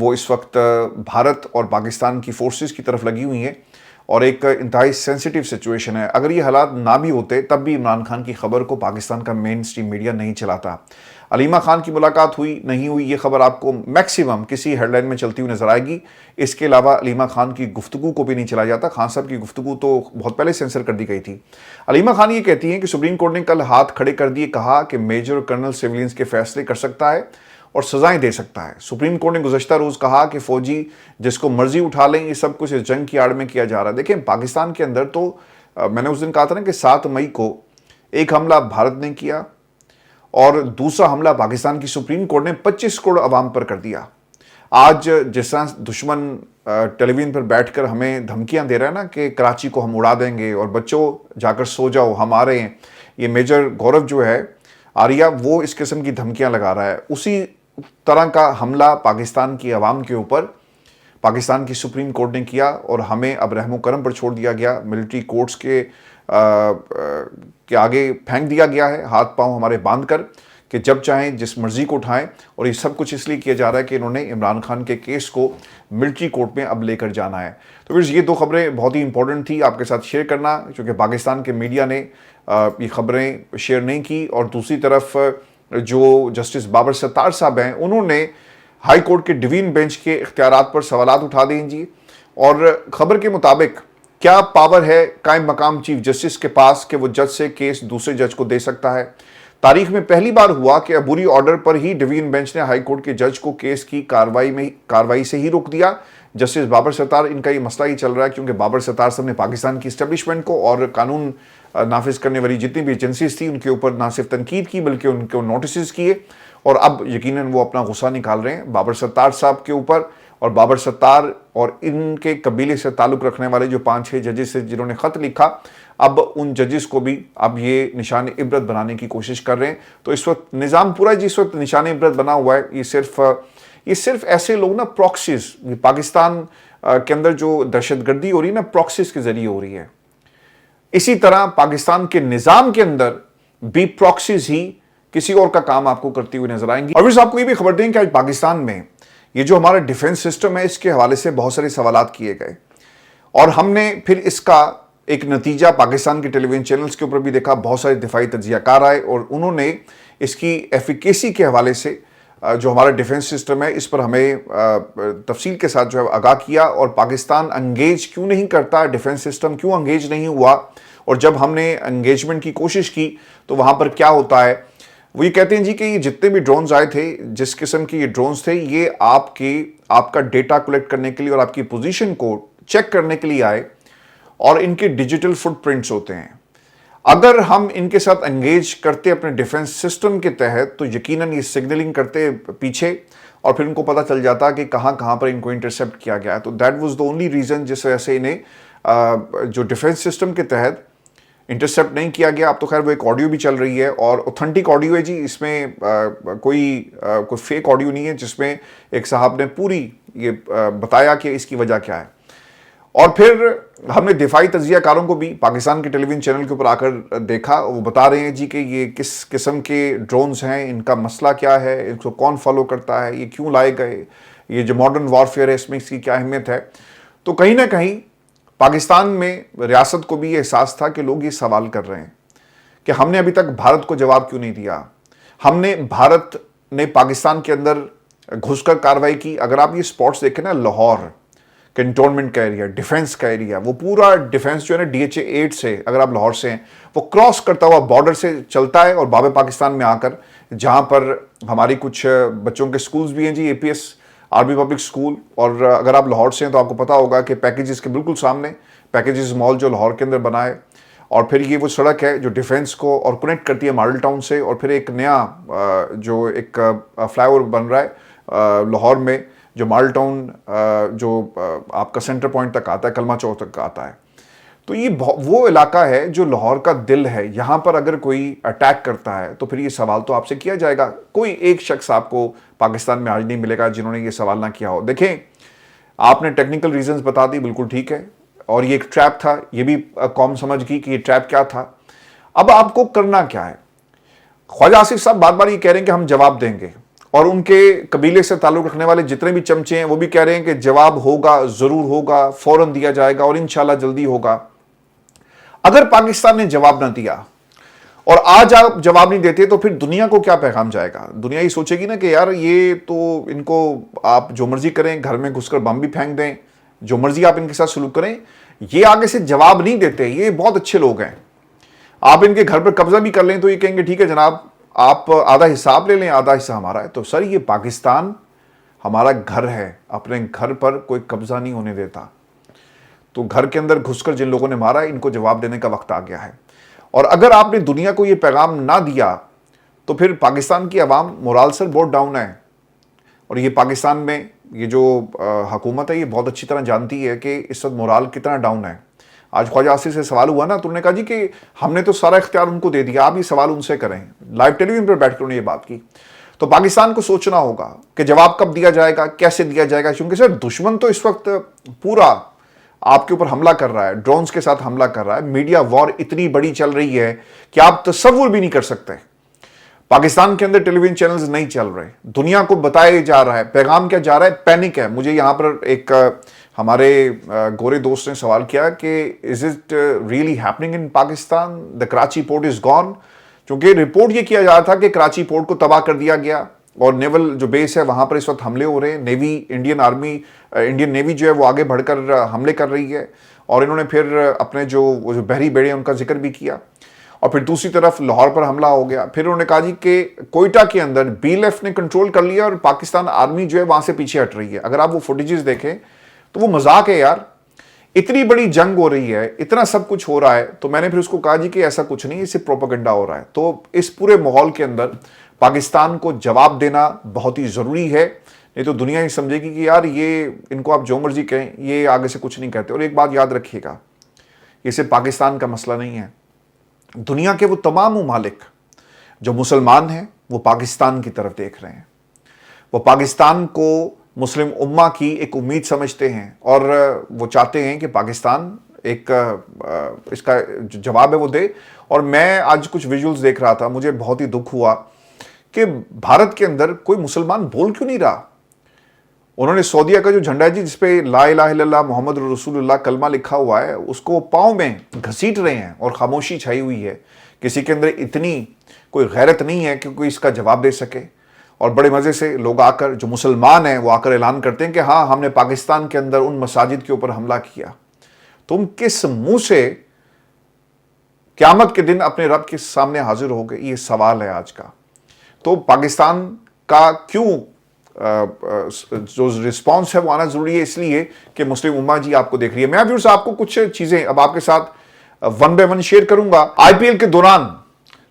وہ اس وقت بھارت اور پاکستان کی فورسز کی طرف لگی ہوئی ہیں اور ایک انتہائی سینسیٹیو سچویشن ہے. اگر یہ حالات نہ بھی ہوتے تب بھی عمران خان کی خبر کو پاکستان کا مین سٹریم میڈیا نہیں چلاتا. علیمہ خان کی ملاقات ہوئی نہیں ہوئی یہ خبر آپ کو میکسیمم کسی ہیڈ لائن میں چلتی ہوئی نظر آئے گی. اس کے علاوہ علیمہ خان کی گفتگو کو بھی نہیں چلایا جاتا. خان صاحب کی گفتگو تو بہت پہلے سینسر کر دی گئی تھی. علیمہ خان یہ کہتی ہیں کہ سپریم کورٹ نے کل ہاتھ کھڑے کر دیے, کہا کہ میجر اور کرنل سیولینز کے فیصلے کر سکتا ہے اور سزائیں دے سکتا ہے. سپریم کورٹ نے گزشتہ روز کہا کہ فوجی جس کو مرضی اٹھا لیں, یہ سب کچھ اس جنگ کی آڑ میں کیا جا رہا ہے. دیکھیں پاکستان کے اندر تو میں نے اس دن کہا تھا نا کہ 7 مئی کو ایک حملہ بھارت نے کیا اور دوسرا حملہ پاکستان کی سپریم کورٹ نے 25 کروڑ عوام پر کر دیا. آج جس طرح دشمن ٹیلی ویژن پر بیٹھ کر ہمیں دھمکیاں دے رہا ہے نا کہ کراچی کو ہم اڑا دیں گے اور بچوں جا کر سو جاؤ ہم آ رہے ہیں, یہ میجر گورو جو ہے آریہ وہ اس قسم کی دھمکیاں لگا رہا ہے. اسی طرح کا حملہ پاکستان کی عوام کے اوپر پاکستان کی سپریم کورٹ نے کیا اور ہمیں اب رحم و کرم پر چھوڑ دیا گیا. ملٹری کورٹس کے آگے پھینک دیا گیا ہے, ہاتھ پاؤں ہمارے باندھ کر کہ جب چاہیں جس مرضی کو اٹھائیں. اور یہ سب کچھ اس لیے کیا جا رہا ہے کہ انہوں نے عمران خان کے کیس کو ملٹری کورٹ میں اب لے کر جانا ہے. تو پھر یہ 2 خبریں بہت ہی امپورٹنٹ تھی آپ کے ساتھ شیئر کرنا, چونکہ پاکستان کے میڈیا نے یہ خبریں شیئر نہیں کی. اور دوسری طرف جو جسٹس بابر ستار صاحب ہیں انہوں نے ہائی کورٹ کے ڈوین بینچ کے اختیارات پر سوالات اٹھا دیں جی. اور خبر کے مطابق کیا پاور ہے قائم مقام چیف جسٹس کے پاس کہ وہ جج سے کیس دوسرے جج کو دے سکتا ہے. تاریخ میں پہلی بار ہوا کہ عبوری آرڈر پر ہی ڈوین بینچ نے ہائی کورٹ کے جج کو کیس کی کاروائی سے ہی روک دیا. جسٹس بابر ستار, ان کا یہ مسئلہ ہی چل رہا ہے کیونکہ بابر ستار صاحب نے پاکستان کی اسٹیبلشمنٹ کو اور قانون نافذ کرنے والی جتنی بھی ایجنسیز تھی ان کے اوپر نہ صرف تنقید کی بلکہ ان کو نوٹسز کیے, اور اب یقیناً وہ اپنا غصہ نکال رہے ہیں بابر ستار صاحب کے اوپر. اور بابر ستار اور ان کے قبیلے سے تعلق رکھنے والے جو 5-6 ججز سے جنہوں نے خط لکھا, اب ان ججز کو بھی اب یہ نشان عبرت بنانے کی کوشش کر رہے ہیں. تو اس وقت نظام پورا جس وقت نشان عبرت بنا ہوا ہے, یہ صرف ایسے لوگ نا پراکسیز, پاکستان کے اندر جو دہشت گردی ہو رہی ہے نا پراکسیز کے ذریعے ہو رہی ہے. اسی طرح پاکستان کے نظام کے اندر بھی پراکسیز ہی کسی اور کا کام آپ کو کرتی ہوئی نظر آئیں گی. اور آپ کو یہ بھی خبر دیں کہ آج پاکستان میں یہ جو ہمارا ڈیفنس سسٹم ہے اس کے حوالے سے بہت سارے سوالات کیے گئے, اور ہم نے پھر اس کا ایک نتیجہ پاکستان کے ٹیلی ویژن چینلز کے اوپر بھی دیکھا. بہت سارے دفاعی تجزیہ کار آئے اور انہوں نے اس کی ایفیکیسی کے حوالے سے جو ہمارا ڈیفنس سسٹم ہے اس پر ہمیں تفصیل کے ساتھ جو ہے آگاہ کیا. اور پاکستان انگیج کیوں نہیں کرتا, ڈیفنس سسٹم کیوں انگیج نہیں ہوا, اور جب ہم نے انگیجمنٹ کی کوشش کی تو وہاں پر کیا ہوتا ہے. وہ یہ کہتے ہیں جی کہ یہ جتنے بھی ڈرونز آئے تھے, جس قسم کی یہ ڈرونز تھے, یہ آپ کا ڈیٹا کلیکٹ کرنے کے لیے اور آپ کی پوزیشن کو چیک کرنے کے لیے آئے, اور ان کے ڈیجیٹل فٹ پرنٹس ہوتے ہیں. اگر ہم ان کے ساتھ انگیج کرتے اپنے ڈیفنس سسٹم کے تحت تو یقیناً یہ سگنلنگ کرتے پیچھے, اور پھر ان کو پتہ چل جاتا کہ کہاں کہاں پر ان کو انٹرسیپٹ کیا گیا ہے. تو that was the only reason جس وجہ سے انہیں جو ڈیفنس سسٹم کے تحت انٹرسیپٹ نہیں کیا گیا. اب تو خیر وہ ایک آڈیو بھی چل رہی ہے اور اوتھنٹک آڈیو ہے جی, اس میں کوئی فیک آڈیو نہیں ہے, جس میں ایک صاحب نے پوری یہ بتایا کہ اس کی وجہ کیا ہے. اور پھر ہم نے دفاعی تجزیہ کاروں کو بھی پاکستان کے ٹیلی ویژن چینل کے اوپر آ کر دیکھا, وہ بتا رہے ہیں جی کہ یہ کس قسم کے ڈرونز ہیں, ان کا مسئلہ کیا ہے, ان کو کون فالو کرتا ہے, یہ کیوں لائے گئے, یہ جو ماڈرن وارفیئر ہے اس میں اس کی کیا اہمیت ہے. تو کہیں نہ کہیں پاکستان میں ریاست کو بھی یہ احساس تھا کہ لوگ یہ سوال کر رہے ہیں کہ ہم نے ابھی تک بھارت کو جواب کیوں نہیں دیا. ہم نے بھارت نے پاکستان کے اندر گھس کر کارروائی کی. اگر آپ یہ سپاٹس دیکھیں نا, لاہور کنٹونمنٹ کا ایریا, ڈیفنس کا ایریا, وہ پورا ڈیفنس جو ہے نا DHA-8 سے, اگر آپ لاہور سے ہیں, وہ کراس کرتا ہوا بارڈر سے چلتا ہے اور باب پاکستان میں آ کر جہاں پر ہماری کچھ بچوں کے سکولز بھی ہیں جی, APS آرمی پبلک سکول, اور اگر آپ لاہور سے ہیں تو آپ کو پتا ہوگا کہ پیکیجز کے بالکل سامنے پیکیجز مال جو لاہور کے اندر بنا ہے, اور پھر یہ وہ سڑک ہے جو ڈیفنس کو اور کنیکٹ کرتی ہے ماڈل ٹاؤن سے, اور پھر ایک نیا جو ایک فلائی اوور بن رہا ہے لاہور میں جو ماڈل ٹاؤن جو آپ کا سینٹر پوائنٹ تک آتا ہے, کلمہ چوک تک آتا ہے. تو یہ وہ علاقہ ہے جو لاہور کا دل ہے. یہاں پر اگر کوئی اٹیک کرتا ہے تو پھر یہ سوال تو آپ سے کیا جائے گا. کوئی ایک شخص آپ کو پاکستان میں آج نہیں ملے گا جنہوں نے یہ سوال نہ کیا ہو. دیکھیں, آپ نے ٹیکنیکل ریزنز بتا دی, بالکل ٹھیک ہے, اور یہ ایک ٹریپ تھا, یہ بھی قوم سمجھ گئی کہ یہ ٹریپ کیا تھا. اب آپ کو کرنا کیا ہے؟ خواجہ آصف صاحب بار بار یہ کہہ رہے ہیں کہ ہم جواب دیں گے, اور ان کے قبیلے سے تعلق رکھنے والے جتنے بھی چمچے ہیں وہ بھی کہہ رہے ہیں کہ جواب ہوگا، ضرور ہوگا، فوراً دیا جائے گا اور انشاءاللہ جلدی ہوگا۔ اگر پاکستان نے جواب نہ دیا اور آج آپ جواب نہیں دیتے تو پھر دنیا کو کیا پیغام جائے گا؟ دنیا یہ سوچے گی نا کہ یار یہ تو ان کو آپ جو مرضی کریں، گھر میں گھس کر بم بھی پھینک دیں، جو مرضی آپ ان کے ساتھ سلوک کریں، یہ آگے سے جواب نہیں دیتے، یہ بہت اچھے لوگ ہیں۔ آپ ان کے گھر پر قبضہ بھی کر لیں تو یہ کہیں گے ٹھیک ہے جناب، آپ آدھا حساب لے لیں، آدھا حصہ ہمارا ہے۔ تو سر یہ پاکستان ہمارا گھر ہے، اپنے گھر پر کوئی قبضہ نہیں ہونے دیتا۔ تو گھر کے اندر گھس کر جن لوگوں نے مارا ان کو جواب دینے کا وقت آ گیا ہے۔ اور اگر آپ نے دنیا کو یہ پیغام نہ دیا تو پھر پاکستان کی عوام مورال سر بہت ڈاؤن ہے۔ اور یہ پاکستان میں یہ جو حکومت ہے یہ بہت اچھی طرح جانتی ہے کہ اس وقت مورال کتنا ڈاؤن ہے۔ آج خواجہ آصف سے سوال ہوا نا تو انہوں نے کہا جی کہ ہم نے تو سارا اختیار ان کو دے دیا، آپ یہ سوال ان سے کریں۔ لائیو ٹیلی ویژن پر بیٹھ کر انہوں نے یہ بات کی۔ تو پاکستان کو سوچنا ہوگا کہ جواب کب دیا جائے گا، کیسے دیا جائے گا، کیونکہ سر دشمن تو اس وقت پورا آپ کے اوپر حملہ کر رہا ہے، ڈرونز کے ساتھ حملہ کر رہا ہے، میڈیا وار اتنی بڑی چل رہی ہے کہ آپ تصور بھی نہیں کر سکتے۔ پاکستان کے اندر ٹیلی ویژن چینلز نہیں چل رہے، دنیا کو بتایا جا رہا ہے، پیغام کیا جا رہا ہے؟ پینک ہے۔ مجھے یہاں پر ایک ہمارے گورے دوست نے سوال کیا کہ is it really happening in Pakistan, the Karachi port is gone, چونکہ رپورٹ یہ کیا جا رہا تھا کہ کراچی پورٹ کو تباہ کر دیا گیا اور نیول جو بیس ہے وہاں پر اس وقت حملے ہو رہے ہیں، نیوی انڈین نیوی جو ہے وہ آگے بڑھ کر حملے کر رہی ہے، اور انہوں نے پھر اپنے جو بحری بیڑے ہیں ان کا ذکر بھی کیا۔ اور پھر دوسری طرف لاہور پر حملہ ہو گیا۔ پھر انہوں نے کہا جی کہ کوئٹہ کے اندر BLF نے کنٹرول کر لیا اور پاکستان آرمی جو ہے وہاں سے پیچھے ہٹ رہی ہے۔ اگر آپ وہ فوٹیجز دیکھیں تو وہ مذاق ہے یار، اتنی بڑی جنگ ہو رہی ہے، اتنا سب کچھ ہو رہا ہے۔ تو میں نے پھر اس کو کہا جی کہ ایسا کچھ نہیں، اس سے پروپیگنڈا ہو رہا ہے۔ تو اس پورے ماحول کے اندر پاکستان کو جواب دینا بہت ہی ضروری ہے، نہیں تو دنیا ہی سمجھے گی کہ یار یہ ان کو آپ جو مرضی کہیں، یہ آگے سے کچھ نہیں کہتے۔ اور ایک بات یاد رکھیے گا، یہ صرف پاکستان کا مسئلہ نہیں ہے، دنیا کے وہ تمام ممالک جو مسلمان ہیں وہ پاکستان کی طرف دیکھ رہے ہیں، وہ پاکستان کو مسلم امہ کی ایک امید سمجھتے ہیں اور وہ چاہتے ہیں کہ پاکستان ایک اس کا جو جواب ہے وہ دے۔ اور میں آج کچھ ویژولز دیکھ رہا تھا، مجھے بہت ہی دکھ ہوا کہ بھارت کے اندر کوئی مسلمان بول کیوں نہیں رہا۔ انہوں نے سعودیہ کا جو جھنڈا ہے جی جس پہ لا الہ الا اللہ محمد رسول اللہ کلمہ لکھا ہوا ہے، اس کو پاؤں میں گھسیٹ رہے ہیں اور خاموشی چھائی ہوئی ہے۔ کسی کے اندر اتنی کوئی غیرت نہیں ہے کہ کوئی اس کا جواب دے سکے۔ اور بڑے مزے سے لوگ آ کر جو مسلمان ہیں وہ آ کر اعلان کرتے ہیں کہ ہاں ہم نے پاکستان کے اندر ان مساجد کے اوپر حملہ کیا۔ تم کس منہ سے قیامت کے دن اپنے رب کے سامنے حاضر ہو گئے؟ یہ سوال ہے آج کا۔ تو پاکستان کا کیوں جو رسپانس ہے وہ آنا ضروری ہے، اس لیے کہ مسلم امہ جی آپ کو دیکھ رہی ہے۔ میں ویورز آپ کو کچھ چیزیں اب آپ کے ساتھ ون بائی ون شیئر کروں گا۔ IPL کے دوران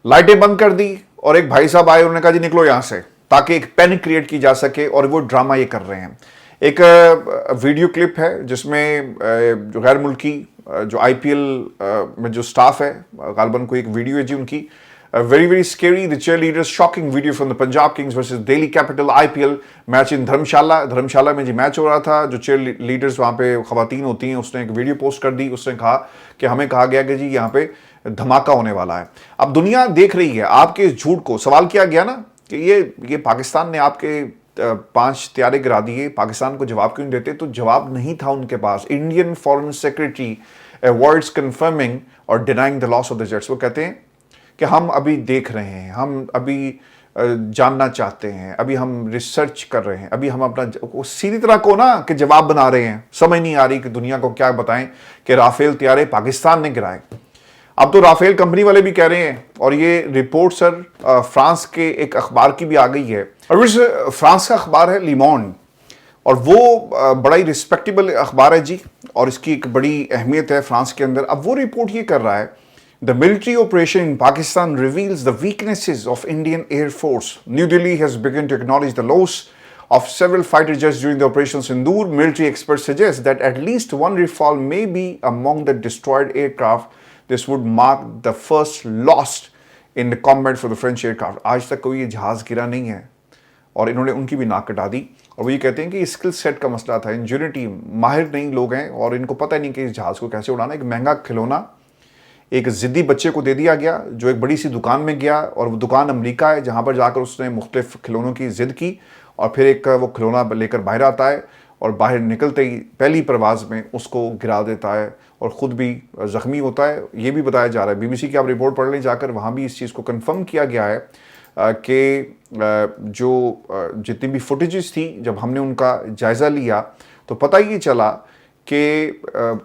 لائٹیں بند کر دی اور ایک بھائی صاحب آئے، انہوں نے کہا جی نکلو یہاں سے، تاکہ ایک پینک کریٹ کی جا سکے، اور وہ ڈرامہ یہ کر رہے ہیں۔ ایک ویڈیو کلپ ہے جس میں جو غیر ملکی جو IPL میں جو سٹاف ہے، غالباً کوئی ایک ویڈیو ہے جی ان کی، very very scary, the cheerleaders shocking video from the Punjab Kings versus Delhi Capital IPL match in Dharamshala میں جی میچ ہو رہا تھا۔ جو چیئر لیڈرز وہاں پہ خواتین ہوتی ہیں، اس نے ایک ویڈیو پوسٹ کر دی، اس نے کہا کہ ہمیں کہا گیا کہ جی یہاں پہ دھماکہ ہونے والا ہے۔ اب دنیا دیکھ رہی ہے آپ کے اس جھوٹ کو۔ سوال کیا گیا نا کہ یہ پاکستان نے آپ کے 5 طیارے گرا دیے، پاکستان کو جواب کیوں نہیں دیتے؟ تو جواب نہیں تھا ان کے پاس۔ Indian foreign secretary avoids confirming or denying the loss of the jets۔ وہ کہتے ہیں کہ ہم ابھی دیکھ رہے ہیں، ہم ابھی جاننا چاہتے ہیں، ابھی ہم ریسرچ کر رہے ہیں، ابھی ہم اپنا سیدھی طرح کو نا کہ جواب بنا رہے ہیں۔ سمجھ نہیں آ رہی کہ دنیا کو کیا بتائیں کہ رافیل طیارے پاکستان نے گرائے۔ اب تو رافیل کمپنی والے بھی کہہ رہے ہیں، اور یہ رپورٹ سر فرانس کے ایک اخبار کی بھی آ گئی ہے، اور فرانس کا اخبار ہے لیمونڈ، اور وہ بڑا ہی رسپیکٹیبل اخبار ہے جی، اور اس کی ایک بڑی اہمیت ہے فرانس کے اندر۔ اب وہ رپورٹ یہ کر رہا ہے The military operation in Pakistan reveals the weaknesses of Indian Air Force. New Delhi has begun to acknowledge the loss of several fighter jets during the Operation Sindoor. Military experts suggest that at least one rafale may be among the destroyed aircraft. This would mark the first loss in the combat for the French aircraft. آج تک کوئی یہ جہاز گرا نہیں ہے، اور انہوں نے ان کی بھی ناک کٹا دی۔ اور وہ یہ کہتے ہیں کہ یہ اسکل سیٹ کا مسئلہ تھا، انجینئرٹی، ماہر نہیں لوگ ہیں، اور ان کو پتہ نہیں کہ اس جہاز کو کیسے اڑانا۔ ایک مہنگا کھلونا، ایک ضدی بچے کو دے دیا گیا جو ایک بڑی سی دکان میں گیا, اور وہ دکان امریکہ ہے جہاں پر جا کر اس نے مختلف کھلونوں کی ضد کی, اور پھر ایک وہ کھلونا لے کر باہر آتا ہے اور باہر نکلتے ہی پہلی پرواز میں اس کو گرا دیتا ہے اور خود بھی زخمی ہوتا ہے. یہ بھی بتایا جا رہا ہے, BBC کی آپ رپورٹ پڑھ لیں جا کر, وہاں بھی اس چیز کو کنفرم کیا گیا ہے کہ جو جتنی بھی فوٹیجز تھی جب ہم نے ان کا جائزہ لیا تو پتہ یہ چلا کہ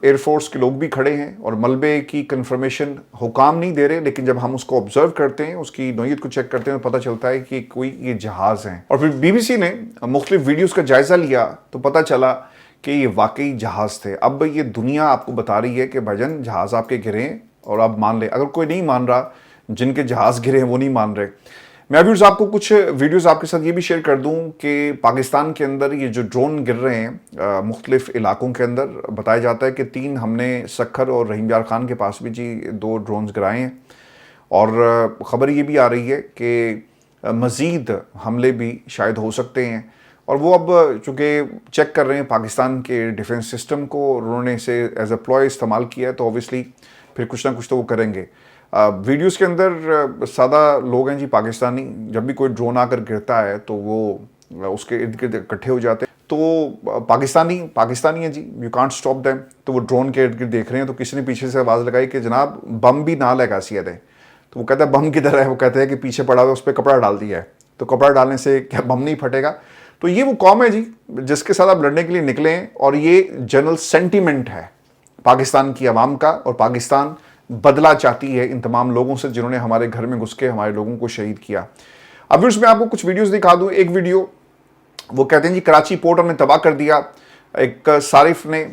ایئر فورس کے لوگ بھی کھڑے ہیں اور ملبے کی کنفرمیشن حکام نہیں دے رہے, لیکن جب ہم اس کو آبزرو کرتے ہیں, اس کی نوعیت کو چیک کرتے ہیں تو پتہ چلتا ہے کہ کوئی یہ جہاز ہیں. اور پھر BBC نے مختلف ویڈیوز کا جائزہ لیا تو پتہ چلا کہ یہ واقعی جہاز تھے. اب یہ دنیا آپ کو بتا رہی ہے کہ بھجن جہاز آپ کے گرے ہیں اور آپ مان لیں. اگر کوئی نہیں مان رہا, جن کے جہاز گرے ہیں وہ نہیں مان رہے. میں ابھی آپ کو کچھ ویڈیوز آپ کے ساتھ یہ بھی شیئر کر دوں کہ پاکستان کے اندر یہ جو ڈرون گر رہے ہیں مختلف علاقوں کے اندر, بتایا جاتا ہے کہ 3 ہم نے سکھر اور رحیم یار خان کے پاس بھی 2 ڈرونز گرائے ہیں, اور خبر یہ بھی آ رہی ہے کہ مزید حملے بھی شاید ہو سکتے ہیں. اور وہ اب چونکہ چیک کر رہے ہیں پاکستان کے ڈیفنس سسٹم کو, اور انہوں نے اسے ایز اے پلوائے استعمال کیا ہے, تو اوبیسلی پھر کچھ نہ کچھ تو وہ کریں گے. ویڈیوز کے اندر سادہ لوگ ہیں پاکستانی, جب بھی کوئی ڈرون آ کر گرتا ہے تو وہ اس کے ارد گرد اکٹھے ہو جاتے ہیں. تو پاکستانی ہیں یو کانٹ اسٹاپ دیم. تو وہ ڈرون کے ارد گرد دیکھ رہے ہیں تو کسی نے پیچھے سے آواز لگائی کہ جناب بم بھی نہ لگا سیدھے. تو وہ کہتا ہے بم کدھر ہے؟ وہ کہتے ہیں کہ پیچھے پڑا ہوا اس پہ کپڑا ڈال دیا ہے. تو کپڑا ڈالنے سے کیا بم نہیں پھٹے گا؟ تو یہ وہ قوم ہے جس کے ساتھ آپ لڑنے کے لیے نکلے ہیں, اور یہ جنرل سینٹیمنٹ ہے پاکستان کی عوام کا, اور پاکستان بدلہ چاہتی ہے ان تمام لوگوں سے جنہوں نے ہمارے گھر میں گھس کے ہمارے لوگوں کو شہید کیا. اب اس میں آپ کو کچھ ویڈیوز دکھا دوں. ایک ویڈیو وہ کہتے ہیں کراچی پورٹ ہم نے تباہ کر دیا. ایک صارف نے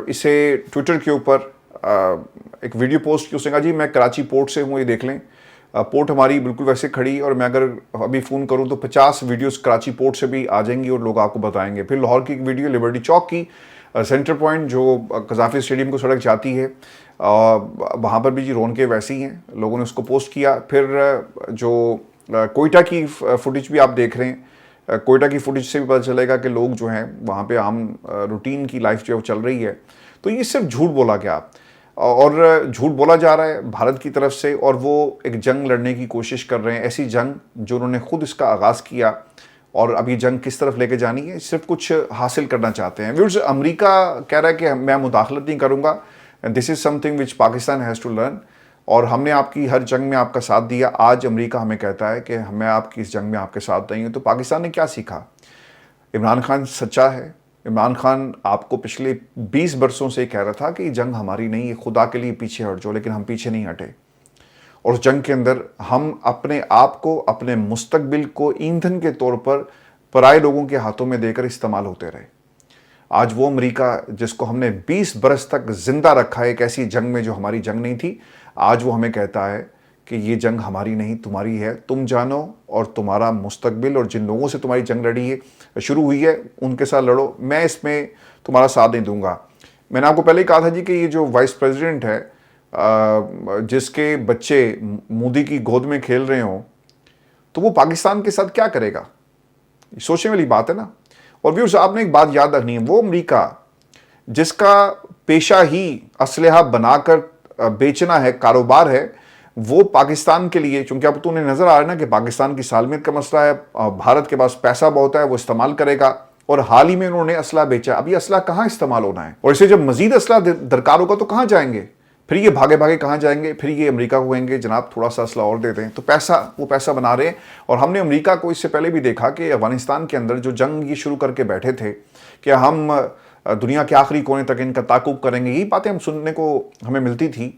اسے ٹویٹر کے اوپر ایک ویڈیو پوسٹ کی. اس نے کہا میں کراچی پورٹ سے ہوں, یہ دیکھ لیں پورٹ ہماری بالکل ویسے کھڑی, اور میں اگر ابھی فون کروں تو 50 ویڈیوز کراچی پورٹ سے بھی آ جائیں گی اور لوگ آپ کو بتائیں گے. پھر لاہور کی ایک ویڈیو لبرٹی چوک کی, سینٹر پوائنٹ جو قذافی اسٹیڈیم کو سڑک جاتی ہے, وہاں پر بھی رونقیں ویسی ہیں, لوگوں نے اس کو پوسٹ کیا. پھر جو کوئٹہ کی فوٹیج بھی آپ دیکھ رہے ہیں, کوئٹہ کی فوٹیج سے بھی پتہ چلے گا کہ لوگ جو ہیں وہاں پہ عام روٹین کی لائف جو چل رہی ہے. تو یہ صرف جھوٹ بولا گیا اور جھوٹ بولا جا رہا ہے بھارت کی طرف سے, اور وہ ایک جنگ لڑنے کی کوشش کر رہے ہیں, ایسی جنگ جو انہوں نے خود اس کا آغاز کیا, اور اب یہ جنگ کس طرف لے کے جانی ہے, صرف کچھ حاصل کرنا چاہتے ہیں. ویورز, امریکہ کہہ رہا ہے کہ میں مداخلت نہیں کروں گا, this is something which Pakistan has to learn, اور ہم نے آپ کی ہر جنگ میں آپ کا ساتھ دیا. آج امریکہ ہمیں کہتا ہے کہ میں آپ کی اس جنگ میں آپ کے ساتھ نہیں ہوں. تو پاکستان نے کیا سیکھا؟ عمران خان سچا ہے. عمران خان آپ کو پچھلے 20 برسوں سے کہہ رہا تھا کہ یہ جنگ ہماری نہیں ہے, خدا کے لیے پیچھے ہٹ جاؤ, لیکن ہم پیچھے نہیں ہٹے. اور اس جنگ کے اندر ہم اپنے آپ کو, اپنے مستقبل کو ایندھن کے طور پر پرائے لوگوں کے ہاتھوں میں دے کر استعمال ہوتے رہے. آج وہ امریکہ جس کو ہم نے 20 برس تک زندہ رکھا ہے ایک ایسی جنگ میں جو ہماری جنگ نہیں تھی, آج وہ ہمیں کہتا ہے کہ یہ جنگ ہماری نہیں تمہاری ہے, تم جانو اور تمہارا مستقبل, اور جن لوگوں سے تمہاری جنگ لڑی ہے شروع ہوئی ہے ان کے ساتھ لڑو, میں اس میں تمہارا ساتھ نہیں دوں گا. میں نے آپ کو پہلے ہی کہا تھا کہ یہ جو وائس پریزیڈنٹ ہے جس کے بچے مودی کی گود میں کھیل رہے ہوں, تو وہ پاکستان کے ساتھ کیا کرے گا؟ سوچنے والی بات ہے نا. اور ویورز, آپ نے ایک بات یاد رکھنی ہے, وہ امریکہ جس کا پیشہ ہی اسلحہ بنا کر بیچنا ہے, کاروبار ہے, وہ پاکستان کے لیے, چونکہ اب تو انہیں نظر آ رہا ہے نا کہ پاکستان کی سالمیت کا مسئلہ ہے, بھارت کے پاس پیسہ بہت ہے, وہ استعمال کرے گا, اور حال ہی میں انہوں نے اسلحہ بیچا. اب یہ اسلحہ کہاں استعمال ہونا ہے, اور اسے جب مزید اسلحہ درکار ہوگا تو کہاں جائیں گے؟ پھر یہ بھاگے بھاگے کہاں جائیں گے؟ پھر یہ امریکہ کو کہیں گے جناب تھوڑا سا اسلحہ اور دے دیں. تو وہ پیسہ بنا رہے ہیں. اور ہم نے امریکہ کو اس سے پہلے بھی دیکھا کہ افغانستان کے اندر جو جنگ یہ شروع کر کے بیٹھے تھے کہ ہم دنیا کے آخری کونے تک ان کا تعاقب کریں گے, یہی باتیں ہم سننے کو ہمیں ملتی تھی.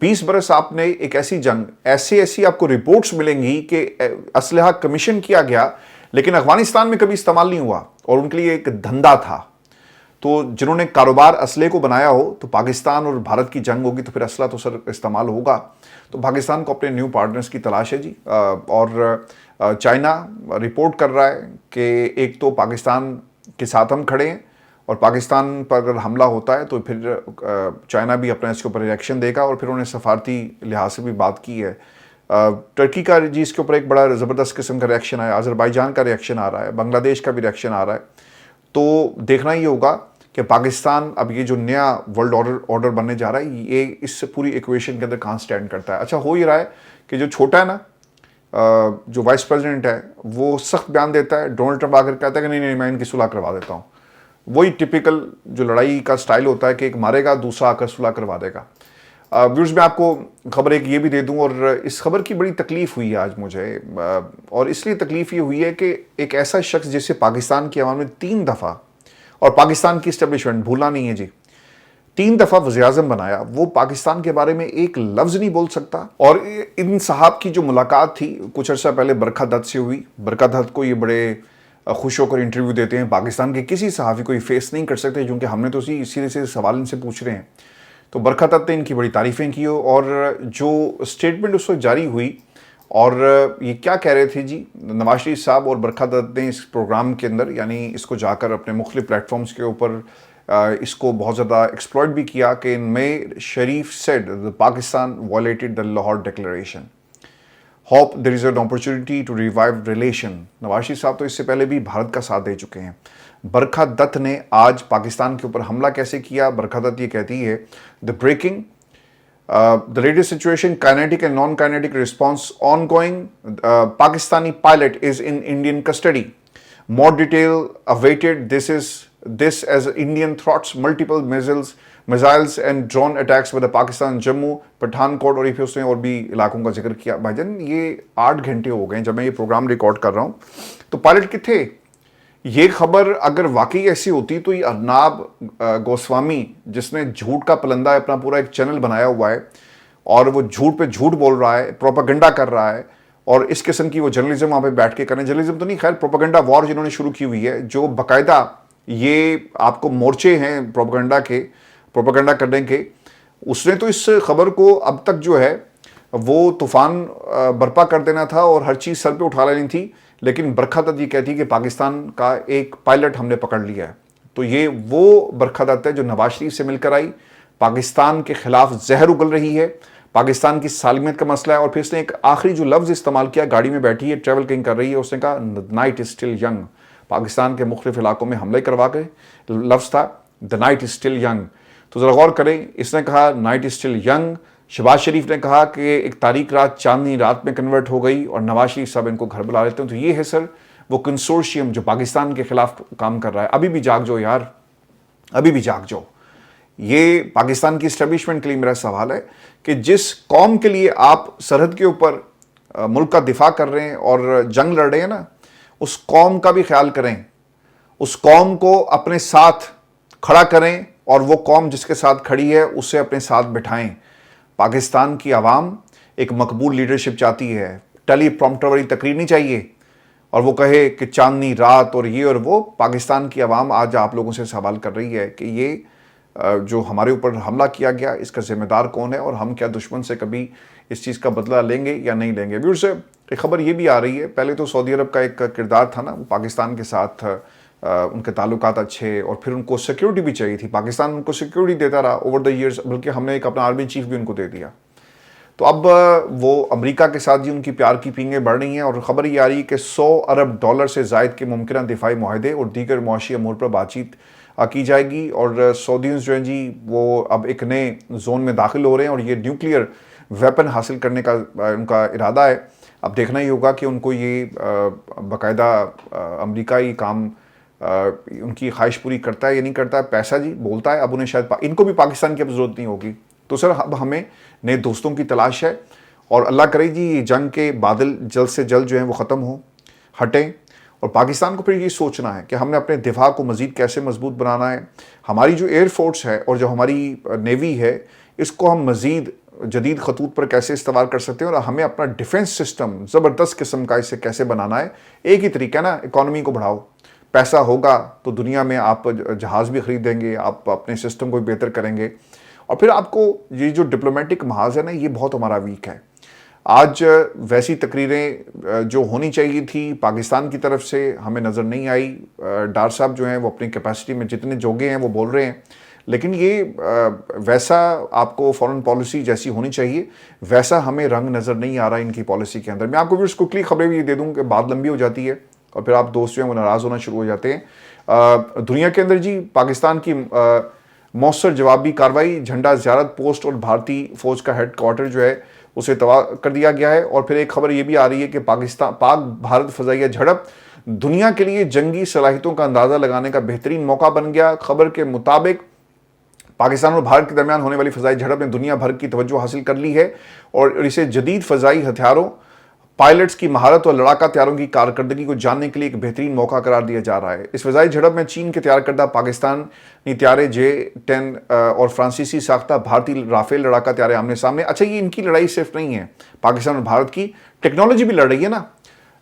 20 برس آپ نے ایک ایسی جنگ, ایسی آپ کو رپورٹس ملیں گی کہ اسلحہ کمیشن کیا گیا لیکن افغانستان میں کبھی استعمال نہیں ہوا, اور ان کے لیے ایک دھندا تھا. تو جنہوں نے کاروبار اسلحے کو بنایا ہو, تو پاکستان اور بھارت کی جنگ ہوگی تو پھر اسلحہ تو سر استعمال ہوگا. تو پاکستان کو اپنے نیو پارٹنرز کی تلاش ہے اور چائنا رپورٹ کر رہا ہے کہ ایک تو پاکستان کے ساتھ ہم کھڑے ہیں, اور پاکستان پر اگر حملہ ہوتا ہے تو پھر چائنا بھی اپنا اس کے اوپر ریئیکشن دے گا, اور پھر انہوں نے سفارتی لحاظ سے بھی بات کی ہے. ترکی کا اس کے اوپر ایک بڑا زبردست قسم کا ریئیکشن آیا, آذربائیجان کا ریئیکشن آ رہا ہے, بنگلہ دیش کا بھی ریئیکشن آ رہا ہے. تو دیکھنا یہ ہوگا کہ پاکستان اب یہ جو نیا ورلڈ آرڈر بننے جا رہا ہے یہ اس پوری ایکویشن کے اندر کہاں سٹینڈ کرتا ہے. اچھا ہو ہی رہا ہے کہ جو چھوٹا ہے نا جو وائس پریزیڈنٹ ہے وہ سخت بیان دیتا ہے, ڈونلڈ ٹرمپ آ کر کہتا ہے کہ نہیں نہیں میں ان کی صلح کروا دیتا ہوں. وہی ٹپیکل جو لڑائی کا سٹائل ہوتا ہے کہ ایک مارے گا دوسرا آ کر صلح کروا دے گا. ویورز میں آپ کو خبر ایک یہ بھی دے دوں, اور اس خبر کی بڑی تکلیف ہوئی ہے آج مجھے, اور اس لیے تکلیف یہ ہوئی ہے کہ ایک ایسا شخص جسے پاکستان کی عوام نے 3 دفعہ, اور پاکستان کی اسٹیبلشمنٹ بھولنا نہیں ہے جی, 3 دفعہ وزیر اعظم بنایا, وہ پاکستان کے بارے میں ایک لفظ نہیں بول سکتا. اور ان صاحب کی جو ملاقات تھی کچھ عرصہ پہلے برکھا دت سے ہوئی, برکھا دت کو یہ بڑے خوش ہو کر انٹرویو دیتے ہیں, پاکستان کے کسی صحافی کو یہ فیس نہیں کر سکتے کیونکہ ہم نے تو سیدھے سے سوال ان سے پوچھ رہے ہیں. تو برکھا دت نے ان کی بڑی تعریفیں کی, اور جو اسٹیٹمنٹ اس وقت جاری ہوئی, اور یہ کیا کہہ رہے تھے جی نواز شریف صاحب اور برکھا دت نے اس پروگرام کے اندر, یعنی اس کو جا کر اپنے مختلف پلیٹ فارمز کے اوپر اس کو بہت زیادہ ایکسپلوئٹ بھی کیا کہ ان میں Sharif said Pakistan violated the Lahore declaration, hope there is an opportunity to revive relation. Nawaz Sharif صاحب تو اس سے پہلے بھی بھارت کا ساتھ دے چکے ہیں. برکھا دت نے آج پاکستان کے اوپر حملہ کیسے کیا؟ برکھا دت یہ کہتی ہے the breaking the latest situation, kinetic and non-kinetic response ongoing. Pakistani pilot is in Indian custody. More detail awaited. This as Indian thwarts multiple missiles and drone attacks with the Pakistan Jammu, Pathankot, اور پھر اس نے اور بھی علاقوں کا ذکر کیا. بھائی جان یہ 8 گھنٹے ہو گئے جب میں یہ پروگرام ریکارڈ کر رہا ہوں, تو پائلٹ کتنے؟ یہ خبر اگر واقعی ایسی ہوتی تو یہ ارناب گوسوامی جس نے جھوٹ کا پلندہ اپنا پورا ایک چینل بنایا ہوا ہے اور وہ جھوٹ پہ جھوٹ بول رہا ہے, پروپیگنڈا کر رہا ہے, اور اس قسم کی وہ جرنلزم وہاں پہ بیٹھ کے کریں, جرنلزم تو نہیں خیر پروپیگنڈا وار جنہوں نے شروع کی ہوئی ہے, جو باقاعدہ یہ آپ کو مورچے ہیں پروپیگنڈا کرنے کے, اس نے تو اس خبر کو اب تک جو ہے وہ طوفان برپا کر دینا تھا اور ہر چیز سر پہ اٹھا لینی تھی. لیکن برکھا دت یہ کہتی ہے کہ پاکستان کا ایک پائلٹ ہم نے پکڑ لیا ہے. تو یہ وہ برکھا دت ہے جو نواز شریف سے مل کر آئی, پاکستان کے خلاف زہر اگل رہی ہے, پاکستان کی سالمیت کا مسئلہ ہے. اور پھر اس نے ایک آخری جو لفظ استعمال کیا, گاڑی میں بیٹھی ہے ٹریول کہیں کر رہی ہے, اس نے کہا night is still young. Pakistan کے مختلف علاقوں میں حملے کروا کے لفظ تھا the night is still young. تو ذرا غور کریں, اس نے کہا night is still young, Shehbaz Sharif نے کہا کہ ایک تاریک رات چاندنی رات میں کنورٹ ہو گئی, اور نواز شریف صاحب ان کو گھر بلا لیتے ہیں. تو یہ ہے سر وہ کنسورشیم جو پاکستان کے خلاف کام کر رہا ہے. ابھی بھی جاگ جاؤ یار, ابھی بھی جاگ جاؤ. یہ پاکستان کی اسٹیبلشمنٹ کے لیے میرا سوال ہے کہ جس قوم کے لیے آپ سرحد کے اوپر ملک کا دفاع کر رہے ہیں اور جنگ لڑ رہے ہیں نا, اس قوم کا بھی خیال کریں, اس قوم کو اپنے ساتھ کھڑا کریں, اور وہ قوم جس کے ساتھ کھڑی ہے اسے اپنے ساتھ بٹھائیں. پاکستان کی عوام ایک مقبول لیڈرشپ چاہتی ہے, ٹیلی پرومپٹر والی تقریر نہیں چاہیے اور وہ کہے کہ چاندنی رات اور یہ اور وہ. پاکستان کی عوام آج آپ لوگوں سے سوال کر رہی ہے کہ یہ جو ہمارے اوپر حملہ کیا گیا اس کا ذمہ دار کون ہے, اور ہم کیا دشمن سے کبھی اس چیز کا بدلہ لیں گے یا نہیں لیں گے. ویورز ایک خبر یہ بھی آ رہی ہے, پہلے تو سعودی عرب کا ایک کردار تھا نا, وہ پاکستان کے ساتھ ان کے تعلقات اچھے, اور پھر ان کو سیکیورٹی بھی چاہیے تھی, پاکستان ان کو سیکیورٹی دیتا رہا اوور دا ایئرز, بلکہ ہم نے ایک اپنا آرمی چیف بھی ان کو دے دیا. تو اب وہ امریکہ کے ساتھ جی ان کی پیار کی پینگیں بڑھ رہی ہیں, اور خبر یہ آ رہی ہے کہ $100 ارب سے زائد کے ممکنہ دفاعی معاہدے اور دیگر معاشی امور پر بات چیت کی جائے گی. اور سعودیز جو ہیں جی وہ اب ایک نئے زون میں داخل ہو رہے ہیں, اور یہ نیوکلیئر ویپن حاصل کرنے کا ان کا ارادہ ہے. اب دیکھنا ہی ہوگا کہ ان کو یہ باقاعدہ امریکائی کام ان کی خواہش پوری کرتا ہے یا نہیں کرتا ہے. پیسہ جی بولتا ہے, اب انہیں شاید ان کو بھی پاکستان کی اب ضرورت نہیں ہوگی. تو سر اب ہمیں نئے دوستوں کی تلاش ہے, اور اللہ کرے جی یہ جنگ کے بادل جلد سے جلد جو ہیں وہ ختم ہٹیں, اور پاکستان کو پھر یہ سوچنا ہے کہ ہم نے اپنے دفاع کو مزید کیسے مضبوط بنانا ہے. ہماری جو ایئر فورس ہے اور جو ہماری نیوی ہے اس کو ہم مزید جدید خطوط پر کیسے استوار کر سکتے ہیں, اور ہمیں اپنا ڈیفنس سسٹم زبردست قسم کا اسے کیسے بنانا ہے. ایک ہی طریقہ ہے نا, اکانومی کو بڑھاؤ, پیسہ ہوگا تو دنیا میں آپ جہاز بھی خریدیں گے, آپ اپنے سسٹم کو بھی بہتر کریں گے. اور پھر آپ کو یہ جو ڈپلومیٹک محاذ ہے نا یہ بہت ہمارا ویک ہے. آج ویسی تقریریں جو ہونی چاہیے تھی پاکستان کی طرف سے ہمیں نظر نہیں آئی. ڈار صاحب جو ہیں وہ اپنی کیپیسٹی میں جتنے جوگے ہیں وہ بول رہے ہیں, لیکن یہ ویسا آپ کو فورن پالیسی جیسی ہونی چاہیے ویسا ہمیں رنگ نظر نہیں آ رہا ان کی پالیسی کے اندر. میں آپ کو بھی اس کوکلی خبریں بھی دے دوں کہ بات لمبی ہو جاتی ہے, اور پھر آپ دوست جو ہیں وہ ناراض ہونا شروع ہو جاتے ہیں. دنیا کے اندر جی پاکستان کی مؤثر جوابی کارروائی، جھنڈا زیارت پوسٹ اور بھارتی فوج کا ہیڈ کوارٹر جو ہے اسے تباہ کر دیا گیا ہے. اور پھر ایک خبر یہ بھی آ رہی ہے کہ پاک بھارت فضائیہ جھڑپ دنیا کے لیے جنگی صلاحیتوں کا اندازہ لگانے کا بہترین موقع بن گیا. خبر کے مطابق پاکستان اور بھارت کے درمیان ہونے والی فضائی جھڑپ نے دنیا بھر کی توجہ حاصل کر لی ہے اور اسے جدید فضائی ہتھیاروں، پائلٹس کی مہارت اور لڑاکا طیاروں کی کارکردگی کو جاننے کے لیے ایک بہترین موقع قرار دیا جا رہا ہے. اس فضائی جھڑپ میں چین کے تیار کردہ پاکستانی طیارے J-10 اور فرانسیسی ساختہ بھارتی رافیل لڑاکا طیارے آمنے سامنے. اچھا یہ ان کی لڑائی صرف نہیں ہے، پاکستان اور بھارت کی ٹیکنالوجی بھی لڑ رہی ہے نا.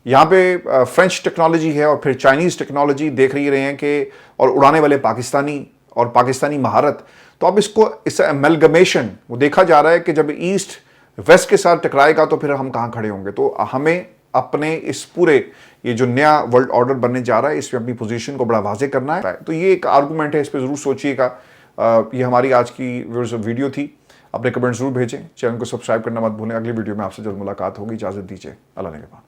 یہاں پہ فرینچ ٹیکنالوجی ہے اور پھر چائنیز ٹیکنالوجی دیکھ رہے ہیں کہ اور اڑانے والے پاکستانی مہارت. تو اب اس ایملگمیشن وہ دیکھا جا رہا ہے کہ جب ایسٹ ویسٹ کے ساتھ ٹکرائے گا تو پھر ہم کہاں کھڑے ہوں گے. تو ہمیں اپنے اس پورے یہ جو نیا ورلڈ آرڈر بننے جا رہا ہے اس میں اپنی پوزیشن کو بڑا واضح کرنا ہے. تو یہ ایک آرگومنٹ ہے، اس پہ ضرور سوچئے گا. یہ ہماری آج کی ویڈیو تھی. اپنے کمنٹ ضرور بھیجیں، چینل کو سبسکرائب کرنا مت بھولیں. اگلی ویڈیو میں آپ سے جلد ملاقات ہوگی. اجازت دیجیے. اللہ نگہبان.